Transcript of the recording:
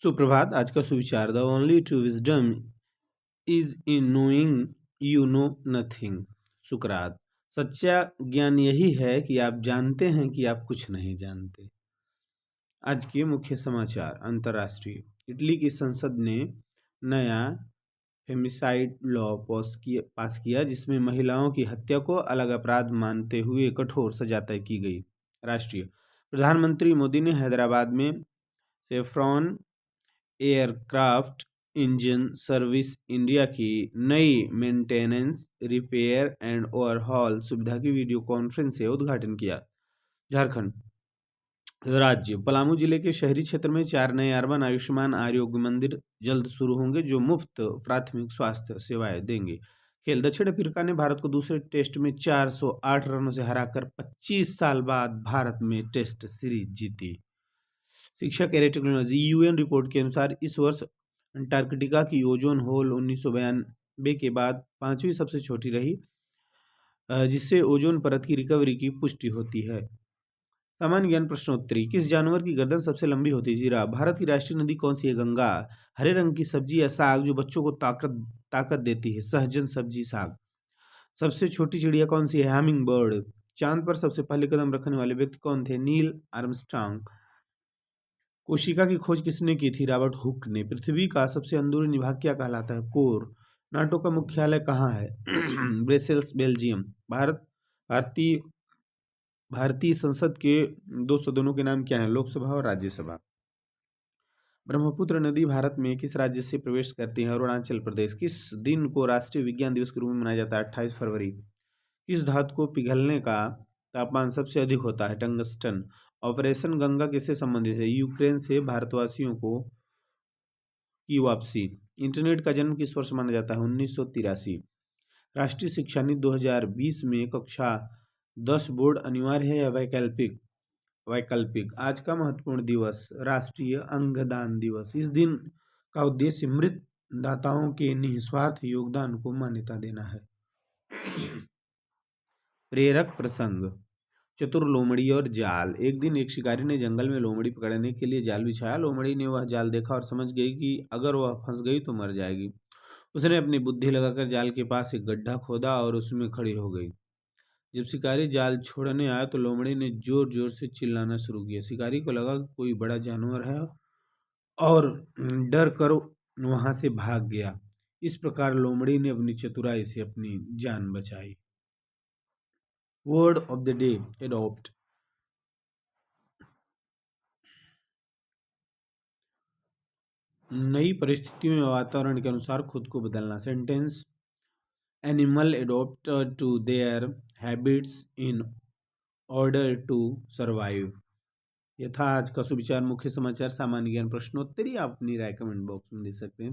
सुप्रभात। आज का सुविचार, the only true wisdom is in knowing you know nothing. सुकरात। सच्चा ज्ञान यही है कि आप जानते हैं कि आप कुछ नहीं जानते। आज के मुख्य समाचार। अंतर्राष्ट्रीय। इटली की संसद ने नया फेमिसाइड लॉ पास किया जिसमें महिलाओं की हत्या को अलग अपराध मानते हुए कठोर सजा तय की गई। राष्ट्रीय। प्रधानमंत्री मोदी ने हैदराबाद में saffron aircraft engine service India की नई मेंटेनेंस, रिपेयर एंड ओवरहॉल सुविधा की वीडियो कॉन्फ्रेंस से उद्घाटन किया। झारखंड। राज्य। पलामू जिले के शहरी क्षेत्र में 4 नए अर्बन आयुष्मान आरोग्य मंदिर जल्द शुरू होंगे जो मुफ्त प्राथमिक स्वास्थ्य सेवाएं देंगे। खेल। दक्षिण अफ्रीका ने भारत को दूसरे टेस्ट में 408 रनों से हराकर 25 साल बाद भारत में टेस्ट सीरीज जीती। शिक्षा कैरियर टेक्नोलॉजी। यूएन रिपोर्ट के अनुसार इस वर्ष अंटार्कटिका की ओजोन होल 1992 के बाद 5वीं सबसे छोटी रही, जिससे ओजोन परत की रिकवरी की पुष्टि होती है। सामान्य ज्ञान प्रश्नोत्तरी। किस जानवर की गर्दन सबसे लंबी होती है? जिराफ। भारत की राष्ट्रीय नदी कौन सी है? गंगा। हरे रंग की सब्जी या साग जो बच्चों को ताकत देती है? सहजन सब्जी साग। सबसे छोटी चिड़िया कौन सी है? Humming bird. चांद पर सबसे पहले कदम रखने वाले व्यक्ति कौन थे? Neil Armstrong. कोशिका की खोज किसने की थी? रॉबर्ट हुक ने। पृथ्वी का सबसे अंदरूनी भाग क्या कहलाता है? कोर। नाटो का मुख्यालय कहाँ है? Brussels, Belgium. भारतीय भारतीय संसद के 2 सदनों के नाम क्या हैं? लोकसभा और राज्यसभा। ब्रह्मपुत्र नदी भारत में किस राज्य से प्रवेश करती है? अरुणाचल प्रदेश। किस दिन को राष्ट्रीय विज्ञान दिवस के रूप में मनाया जाता है? 28 फरवरी। किस धातु को पिघलने का तापमान सबसे अधिक होता है? टंगस्टन। ऑपरेशन गंगा किससे संबंधित है? यूक्रेन से भारतवासियों को की वापसी। इंटरनेट का जन्म किस वर्ष माना जाता है? 1983। राष्ट्रीय शिक्षा नीति 2020 में कक्षा 10 बोर्ड अनिवार्य है या वैकल्पिक? वैकल्पिक। आज का महत्वपूर्ण दिवस, राष्ट्रीय अंगदान दिवस। इस दिन का उद्देश्य मृत दाताओं के निस्वार्थ योगदान को मान्यता देना है। प्रेरक प्रसंग। चतुर लोमड़ी और जाल। एक दिन एक शिकारी ने जंगल में लोमड़ी पकड़ने के लिए जाल बिछाया। लोमड़ी ने वह जाल देखा और समझ गई कि अगर वह फंस गई तो मर जाएगी। उसने अपनी बुद्धि लगाकर जाल के पास एक गड्ढा खोदा और उसमें खड़ी हो गई। जब शिकारी जाल छोड़ने आया तो लोमड़ी ने जोर जोर से चिल्लाना शुरू किया। शिकारी को लगा कि कोई बड़ा जानवर है और डर कर वहां से भाग गया। इस प्रकार लोमड़ी ने अपनी चतुराई से अपनी जान बचाई। Word of the day, adopt. नई परिस्थितियों या वातावरण के अनुसार खुद को बदलना। Sentence. Animal adopt to their habits in order to survive. यह था आज का सुविचार। मुख्य समाचार। सामान्य ज्ञान प्रश्नोत्तरी आप अपनी राय कमेंट बॉक्स में दे सकते हैं।